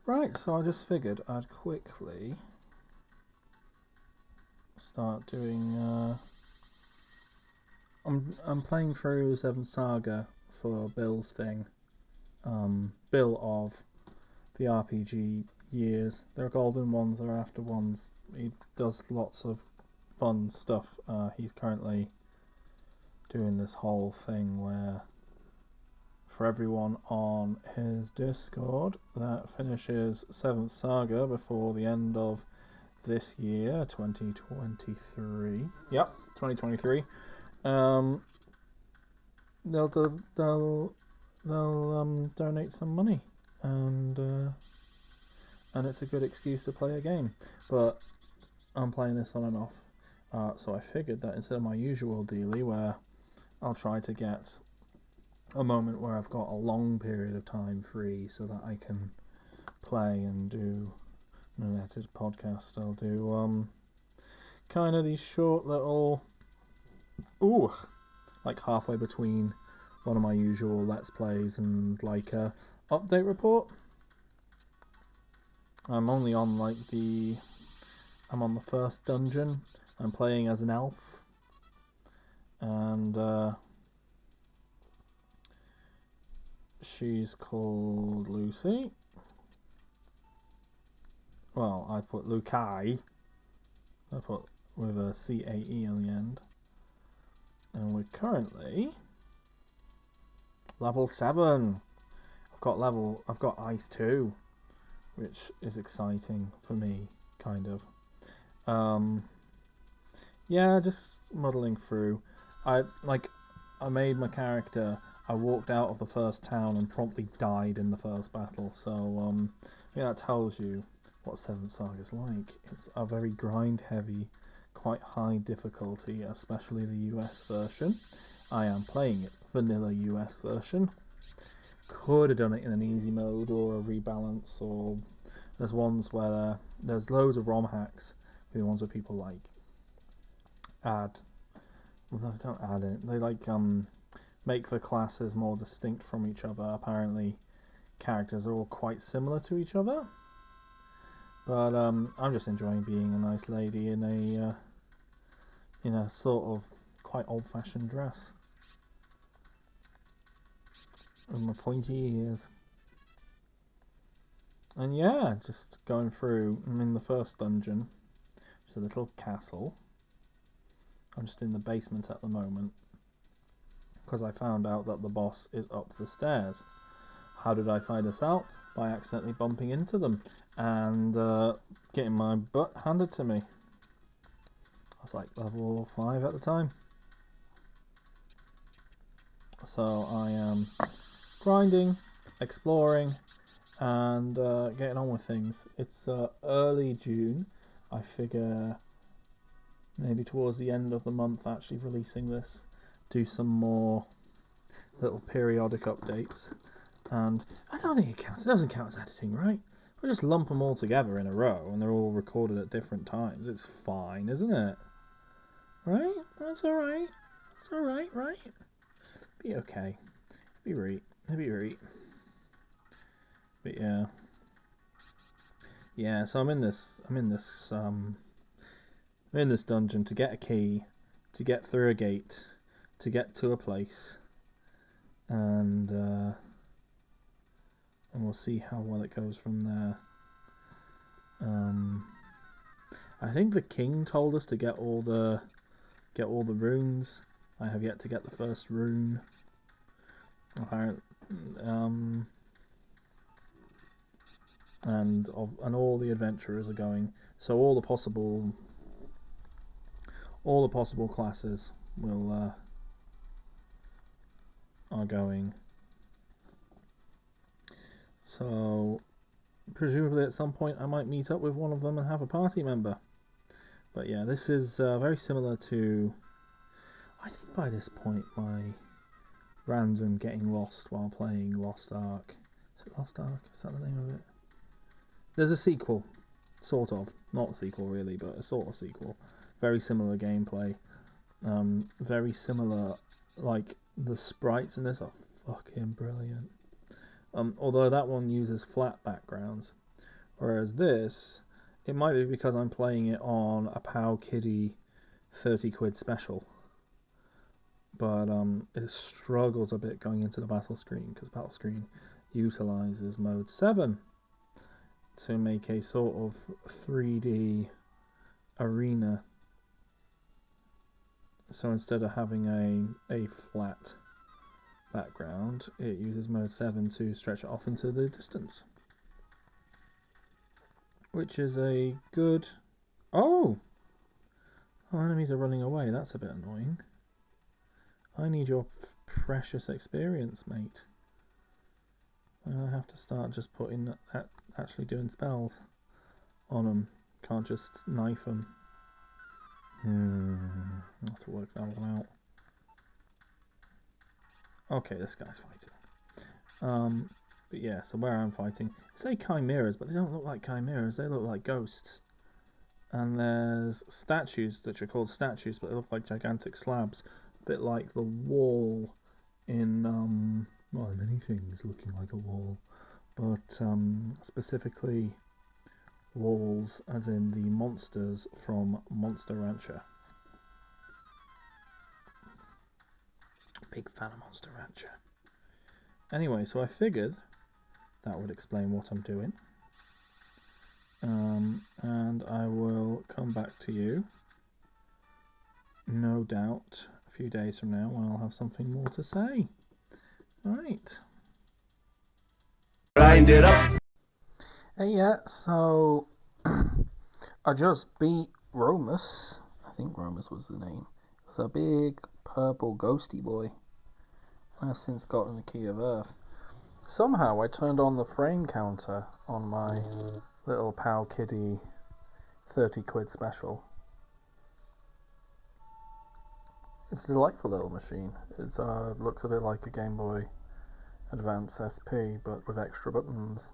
Right, so I just figured I'd quickly start doing. I'm playing through Seven Saga for Bill's thing. Bill of the RPG years. There are golden ones, there are after ones. He does lots of fun stuff. He's currently doing this whole thing where for everyone on his Discord that finishes 7th Saga before the end of this year, 2023. Yep, 2023. Um, they'll donate some money, and it's a good excuse to play a game. But I'm playing this on and off, so I figured that instead of my usual dealie where I'll try to get a moment where I've got a long period of time free so that I can play and do an edited podcast. I'll do kind of these short little like halfway between one of my usual let's plays and like a update report. I'm only on I'm on the first dungeon. I'm playing as an elf, and she's called Lucy. Well, I put Lukai. I put with a CAE on the end. And we're currently level 7. I've got Ice 2, which is exciting for me, kind of. Yeah, just muddling through. I made my character. I walked out of the first town and promptly died in the first battle. So yeah, that tells you what 7th Saga is like. It's a very grind-heavy, quite high difficulty, especially the US version. I am playing it vanilla US version. Could have done it in an easy mode or a rebalance, or there's ones where there's loads of ROM hacks. The ones where people like add, well, they don't add it. They make the classes more distinct from each other. Apparently, characters are all quite similar to each other. But I'm just enjoying being a nice lady in a sort of quite old-fashioned dress with my pointy ears. And yeah, just going through. I'm in the first dungeon. It's a little castle. I'm just in the basement at the moment because I found out that the boss is up the stairs. How did I find this out? By accidentally bumping into them and getting my butt handed to me. I was like level 5 at the time. So I am grinding, exploring, and getting on with things. It's early June. I figure maybe towards the end of the month actually releasing this. Do some more little periodic updates. And I don't think it counts. It doesn't count as editing, right? We just lump them all together in a row and they're all recorded at different times. It's fine, isn't it? Right? That's alright. That's alright, right? Be okay. Be right. Be right. But yeah. Yeah, so I'm in this dungeon to get a key, to get through a gate, to get to a place, and we'll see how well it goes from there. I think the king told us to get all the runes. I have yet to get the first rune. Apparently, and all the adventurers are going. So all the possible classes will are going. So presumably at some point I might meet up with one of them and have a party member. But yeah, this is very similar to. I think by this point my random getting lost while playing Lost Ark. Is it Lost Ark? Is that the name of it? There's a sequel, sort of. Not a sequel really, but a sort of sequel. Very similar gameplay. Very similar, like the sprites in this are fucking brilliant. Although that one uses flat backgrounds, Whereas this, it might be because I'm playing it on a POW Kiddie 30 quid special. But it struggles a bit going into the battle screen because battle screen utilizes mode 7 to make a sort of 3D arena. So instead of having a flat background, it uses mode 7 to stretch it off into the distance. Which is a good... Oh! Oh, enemies are running away. That's a bit annoying. I need your precious experience, mate. I have to start just putting... actually doing spells on them. Can't just knife them. I'll have to work that one out. Okay, this guy's fighting. But yeah, so where I'm fighting, say chimeras, but they don't look like chimeras. They look like ghosts. And there's statues that are called statues, but they look like gigantic slabs, a bit like the wall in well, many things looking like a wall, but specifically walls, as in the monsters from Monster Rancher. Big fan of Monster Rancher. Anyway, so I figured that would explain what I'm doing. And I will come back to you, no doubt, a few days from now when I'll have something more to say. Right. Grind it up. Yeah, so I just beat Romus. I think Romus was the name. It was a big purple ghosty boy. I've since gotten the Key of Earth. Somehow I turned on the frame counter on my little POW Kiddie 30 quid special. It's a delightful little machine. It looks a bit like a Game Boy Advance SP, but with extra buttons.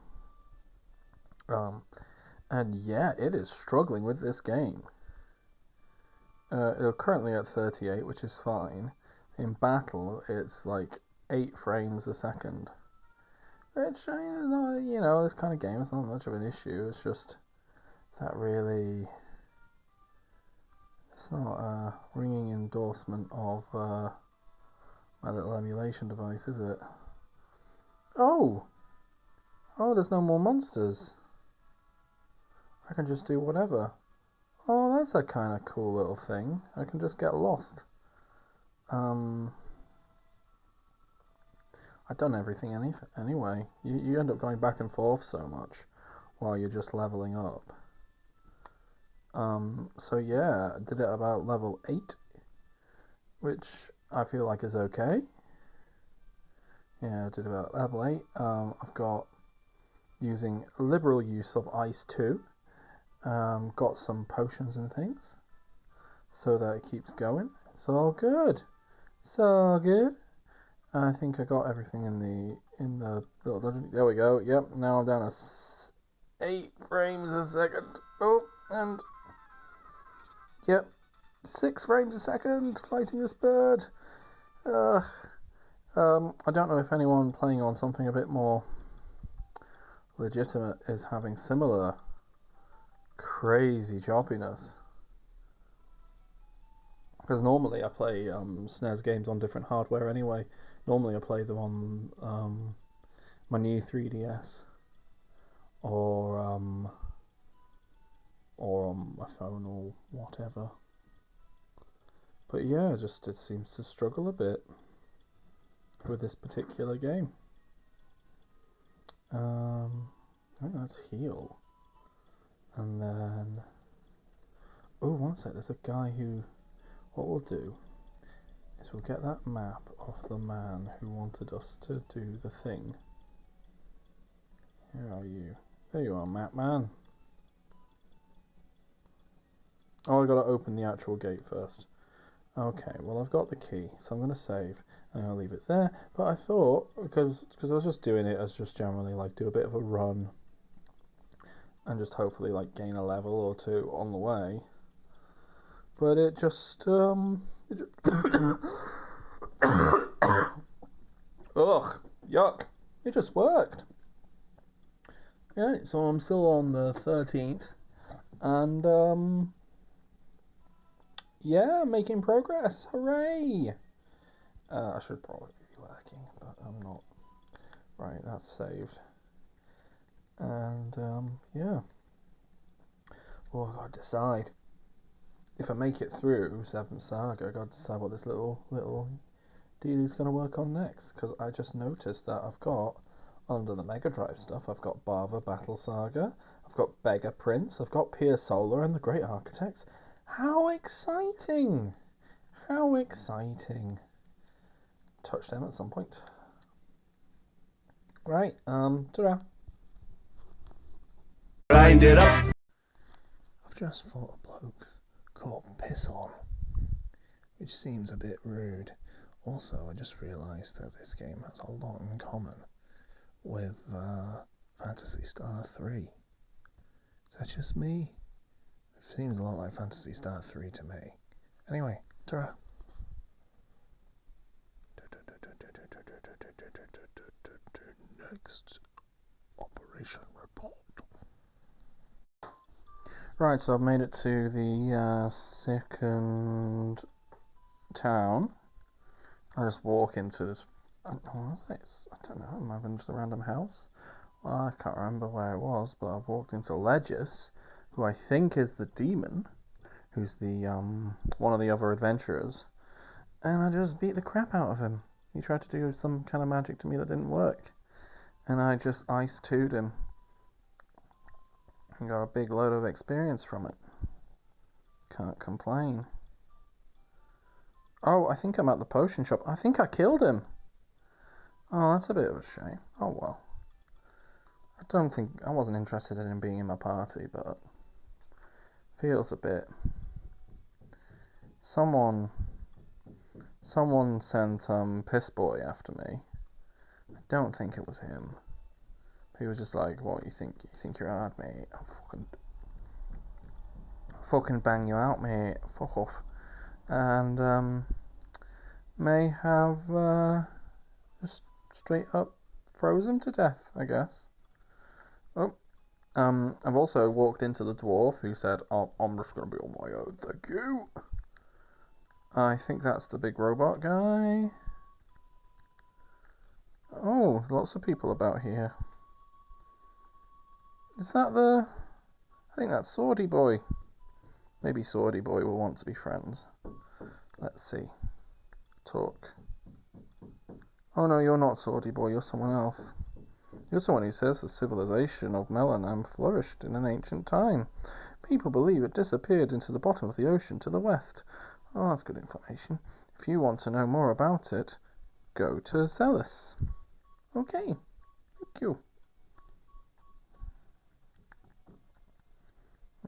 And yeah, it is struggling with this game. It's currently at 38, which is fine. In battle, it's like 8 frames a second. Which, you know, this kind of game is not much of an issue. It's just that really... It's not a ringing endorsement of my little emulation device, is it? Oh! Oh, there's no more monsters. I can just do whatever. Oh, that's a kind of cool little thing. I can just get lost. I've done everything anyway. You end up going back and forth so much while you're just leveling up. So yeah, I did it about level 8, which I feel like is okay. Yeah, I did about level 8. I've got using liberal use of ice too. Got some potions and things so that it keeps going. It's all good. So good. I think I got everything in the little dungeon. There we go. Yep. Now I'm down to 8 frames a second. Oh, and yep, 6 frames a second fighting this bird. I don't know if anyone playing on something a bit more legitimate is having similar crazy choppiness. Because normally I play SNES games on different hardware anyway. Normally I play them on my new 3DS or on my phone or whatever. But yeah, just it seems to struggle a bit with this particular game. I think that's heal. And then... Oh, one sec, there's a guy who... What we'll do is we'll get that map of the man who wanted us to do the thing. Where are you? There you are, map man. Oh, I gotta open the actual gate first. Okay, well I've got the key, so I'm gonna save and I'll leave it there. But I thought, because I was just doing it as just generally like do a bit of a run and just hopefully like gain a level or 2 on the way. But it just ugh, yuck! It just worked. Right, so I'm still on the 13th, and yeah, making progress. Hooray! I should probably be working, but I'm not. Right, that's saved. And yeah. Well, I gotta decide. If I make it through 7th Saga, I gotta decide what this little dealie's gonna work on next. Because I just noticed that I've got, under the Mega Drive stuff, I've got Bava Battle Saga, I've got Beggar Prince, I've got Pier Solar and the Great Architects. How exciting! How exciting! Touch them at some point. Right, ta-ra. Grind it up. I've just fought a bloke called Piss On, which seems a bit rude. Also, I just realised that this game has a lot in common with Phantasy Star 3. Is that just me? It seems a lot like Phantasy Star 3 to me. Anyway, ta-ra. Next operation report. Right, so I've made it to the second town. I just walk into this. I don't know. Am I in just a random house? Well, I can't remember where it was, but I've walked into Legis, who I think is the demon, who's the one of the other adventurers, and I just beat the crap out of him. He tried to do some kind of magic to me that didn't work, and I just ice two'd him and got a big load of experience from it. Can't complain. Oh, I think I'm at the potion shop. I think I killed him. Oh, that's a bit of a shame. Oh well. I wasn't interested in him being in my party, but feels a bit. Someone sent Piss Boy after me. I don't think it was him. He was just like, "What you think? You think you're hard, mate? I'll fucking bang you out, mate. Fuck off." And may have just straight up froze him to death, I guess. Oh, I've also walked into the dwarf who said, "Oh, I'm just gonna be on my own, thank you." I think that's the big robot guy. Oh, lots of people about here. Is that the... I think that's Swordy Boy. Maybe Swordy Boy will want to be friends. Let's see. Talk. Oh no, you're not Swordy Boy, you're someone else. You're someone who says the civilization of Melanam flourished in an ancient time. People believe it disappeared into the bottom of the ocean to the west. Oh, that's good information. If you want to know more about it, go to Zealous. Okay, thank you.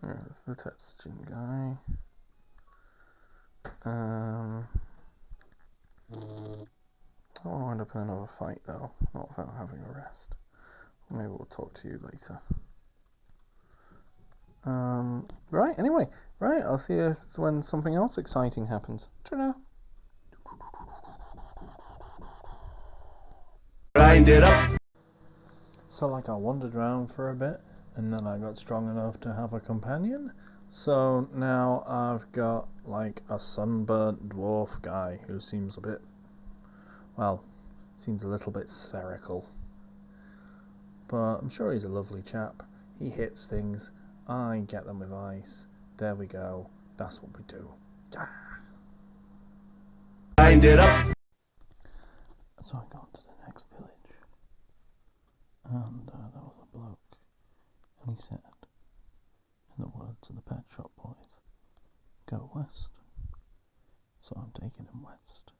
There's the Tetsugen guy. I don't want to end up in another fight though, not without having a rest. Maybe we'll talk to you later. Right, anyway. Right, I'll see you when something else exciting happens. Ta-da! Grind it up. So like I wandered around for a bit and then I got strong enough to have a companion. So now I've got like a sunburnt dwarf guy who seems a bit, well, seems a little bit spherical. But I'm sure he's a lovely chap. He hits things, I get them with ice. There we go. That's what we do. Yeah. Grind it up. So I got to the next village, and there was a bloke, and he said, in the words of the Pet Shop Boys, "Go west." So I'm taking him west.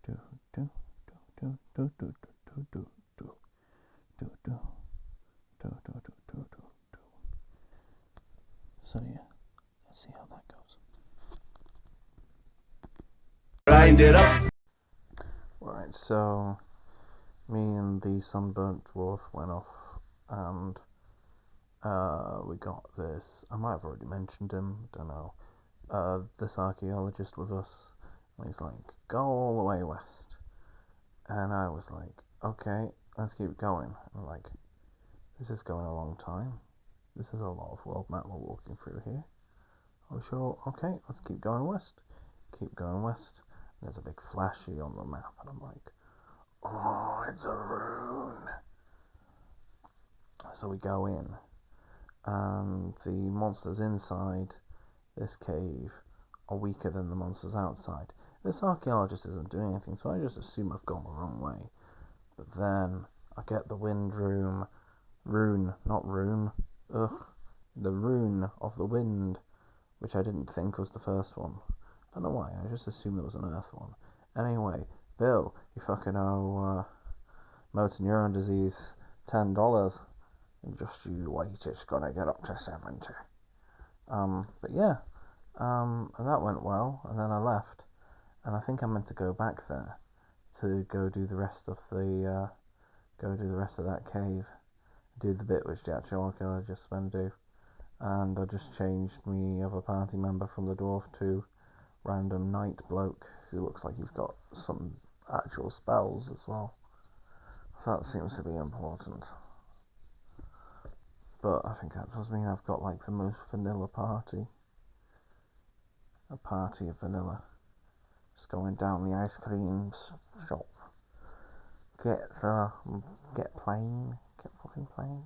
Do do do do do do do do do do do do do do do do. So yeah, let's see how that goes. Grind it up. Right, so me and the sunburnt dwarf went off and we got this. I might have already mentioned him, don't know. This archaeologist with us. And he's like, "Go all the way west." And I was like, "Okay, let's keep going." And like, This is going a long time. This is a lot of world map we're walking through here. Are we sure? Okay, let's keep going west. Keep going west. There's a big flashy on the map, and I'm like, oh, it's a rune. So we go in, and the monsters inside this cave are weaker than the monsters outside. This archaeologist isn't doing anything, so I just assume I've gone the wrong way. But then I get the wind rune, not rune, the rune of the wind, which I didn't think was the first one. I don't know why, I just assumed there was an earth one. Anyway, Bill, you fucking owe motor neuron disease $10. And just you wait, it's gonna get up to 70. But yeah, and that went well, and then I left, and I think I'm meant to go back there to go do the rest of that cave, do the bit which the actual archaeologist meant to do, and I just changed me other party member from the dwarf to random knight bloke who looks like he's got some actual spells as well. So that seems to be important. But I think that does mean I've got like the most vanilla party. A party of vanilla. Just going down the ice cream shop. Get plain. Get fucking plain.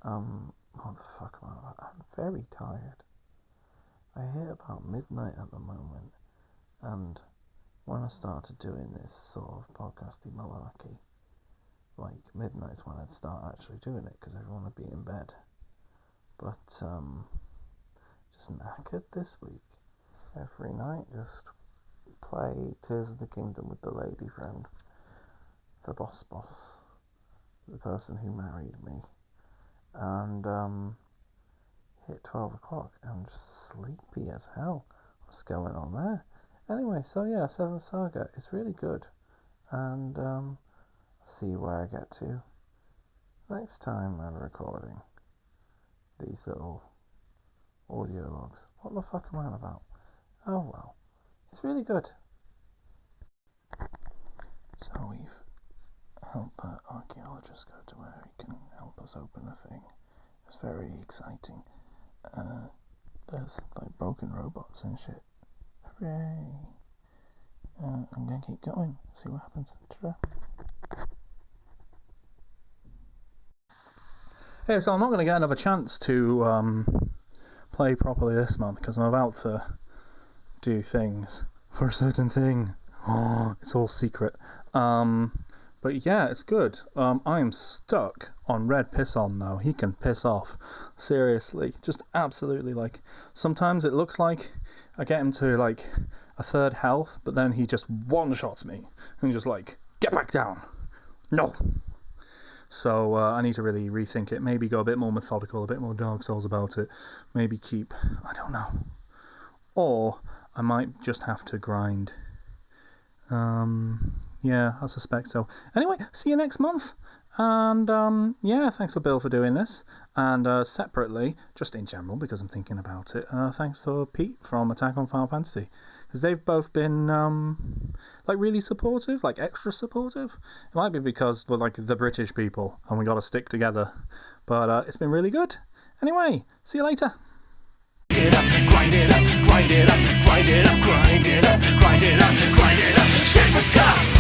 What the fuck am I about? I'm very tired. I hit about midnight at the moment, and when I started doing this sort of podcasty malarkey, like midnight's when I'd start actually doing it because everyone would be in bed. But just knackered this week. Every night just play Tears of the Kingdom with the lady friend, the boss, the person who married me, and hit 12 o'clock. I'm just sleepy as hell. What's going on there? Anyway, so yeah, 7th Saga is really good, and see where I get to next time I'm recording these little audio logs. What the fuck am I on about? Oh well, it's really good. So we've helped the archaeologist go to where he can help us open a thing. It's very exciting. There's like broken robots and shit. Hooray! I'm gonna keep going, see what happens. Ta-da. Hey, so I'm not going to get another chance to play properly this month because I'm about to do things for a certain thing. Oh, it's all secret. But yeah, it's good. I am stuck on Red Piss On now. He can piss off. Seriously. Just absolutely, like, sometimes it looks like I get him to, like, a third health, but then he just one-shots me. And just like, get back down. No. So I need to really rethink it. Maybe go a bit more methodical, a bit more Dark Souls about it. Maybe keep, I don't know. Or I might just have to grind. Yeah, I suspect so. Anyway, see you next month. And yeah, thanks for Bill for doing this. And separately, just in general, because I'm thinking about it, thanks for Pete from Attack on Final Fantasy. Because they've both been like really supportive, like extra supportive. It might be because we're like the British people and we got to stick together. But it's been really good. Anyway, see you later. It up, grind it up, grind it up, grind it up, grind it up, grind it up, grind it up. Shit for Scott.